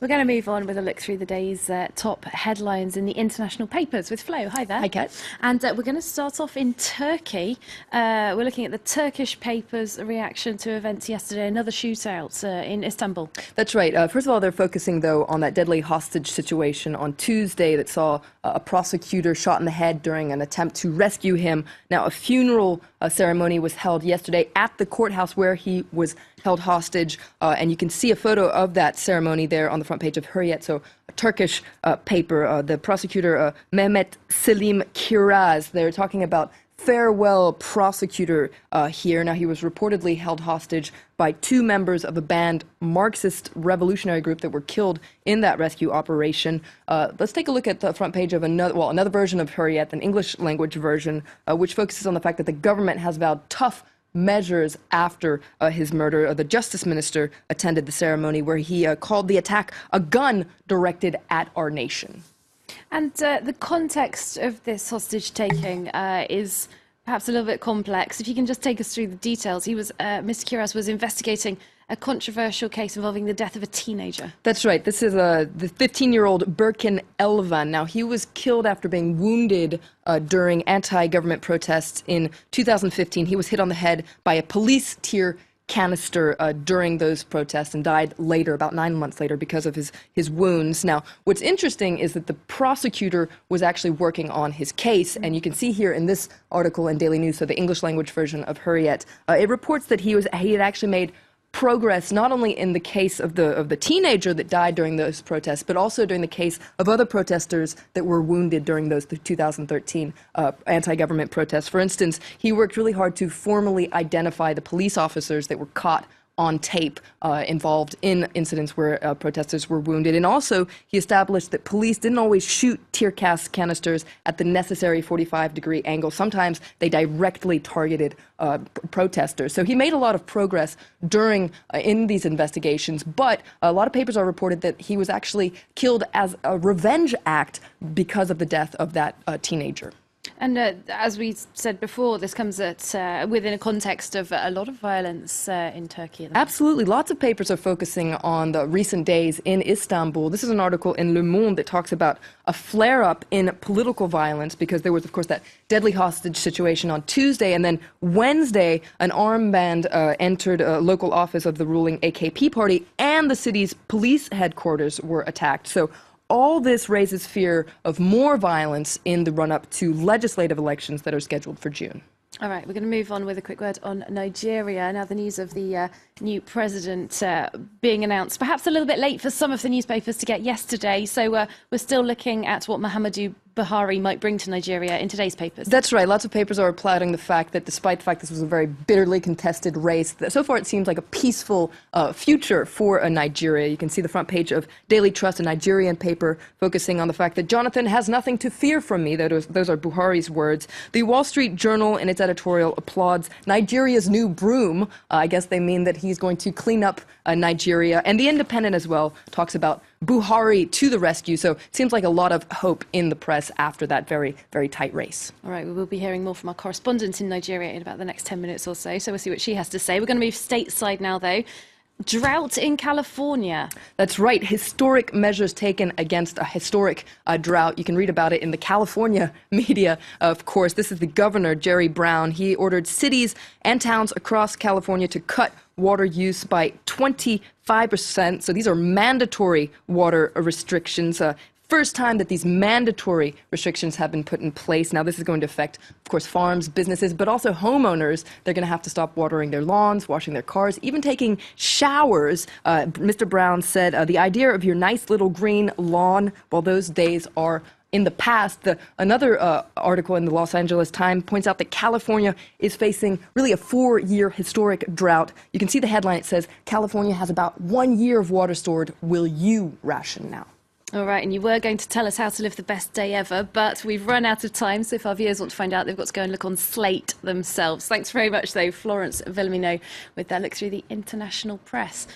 We're going to move on with a look through the day's top headlines in the international papers with Flo. Hi there. Hi, Kat. And we're going to start off in Turkey. We're looking at the Turkish papers' reaction to events yesterday, another shootout in Istanbul. That's right. First of all, they're focusing, though, on that deadly hostage situation on Tuesday that saw a prosecutor shot in the head during an attempt to rescue him. Now, a funeral ceremony was held yesterday at the courthouse where he was held hostage, and you can see a photo of that ceremony there on the front page of Hurriyet, so a Turkish paper. The prosecutor, Mehmet Selim Kiraz, they're talking about farewell prosecutor here. Now, he was reportedly held hostage by two members of a banned Marxist revolutionary group that were killed in that rescue operation. Let's take a look at the front page of another version of Hurriyet, an English language version, which focuses on the fact that the government has vowed tough measures after his murder. The justice minister attended the ceremony where he called the attack a gun directed at our nation. And the context of this hostage-taking is perhaps a little bit complex. If you can just take us through the details. Mr. Kiraz was investigating a controversial case involving the death of a teenager. That's right. This is the 15-year-old Birkin Elvan. Now, he was killed after being wounded during anti-government protests in 2015. He was hit on the head by a police tear canister during those protests and died later, about 9 months later, because of his wounds. Now, what's interesting is that the prosecutor was actually working on his case, and you can see here in this article in Daily News, so the English language version of Hurriyet, it reports that he had actually made progress not only in the case of the teenager that died during those protests, but also during the case of other protesters that were wounded during those 2013 anti-government protests. For instance, he worked really hard to formally identify the police officers that were caught on tape involved in incidents where protesters were wounded. And also, he established that police didn't always shoot tear gas canisters at the necessary 45-degree angle. Sometimes they directly targeted protesters. So he made a lot of progress in these investigations, but a lot of papers are reported that he was actually killed as a revenge act because of the death of that teenager. And as we said before, this comes within a context of a lot of violence in Turkey. Absolutely. Lots of papers are focusing on the recent days in Istanbul. This is an article in Le Monde that talks about a flare-up in political violence because there was, of course, that deadly hostage situation on Tuesday. And then Wednesday, an armed band entered a local office of the ruling AKP party, and the city's police headquarters were attacked. So all this raises fear of more violence in the run-up to legislative elections that are scheduled for June. All right, we're going to move on with a quick word on Nigeria. Now, the news of the new president being announced, perhaps a little bit late for some of the newspapers to get yesterday. So we're still looking at what Muhammadu Buhari might bring to Nigeria in today's papers. That's right. Lots of papers are applauding the fact that despite the fact this was a very bitterly contested race, so far it seems like a peaceful future for Nigeria. You can see the front page of Daily Trust, a Nigerian paper, focusing on the fact that Jonathan has nothing to fear from me. Those are Buhari's words. The Wall Street Journal, in its editorial, applauds Nigeria's new broom. I guess they mean that he's going to clean up Nigeria. And The Independent as well talks about Buhari to the rescue. So it seems like a lot of hope in the press after that very, very tight race. All right, we will be hearing more from our correspondent in Nigeria in about the next 10 minutes or so. So we'll see what she has to say. We're going to move stateside now, though. Drought in California. That's right. Historic measures taken against a historic drought. You can read about it in the California media, of course. This is the governor, Jerry Brown. He ordered cities and towns across California to cut water use by 25%. So these are mandatory water restrictions. First time that these mandatory restrictions have been put in place. Now, this is going to affect, of course, farms, businesses, but also homeowners. They're going to have to stop watering their lawns, washing their cars, even taking showers. Mr. Brown said the idea of your nice little green lawn, well, those days are in the past. Another article in the Los Angeles Times points out that California is facing really a 4-year historic drought. You can see the headline. It says, California has about 1 year of water stored. Will you ration now? All right, and you were going to tell us how to live the best day ever, but we've run out of time, so if our viewers want to find out, they've got to go and look on Slate themselves. Thanks very much, though, Florence Villamino, with that look through the international press.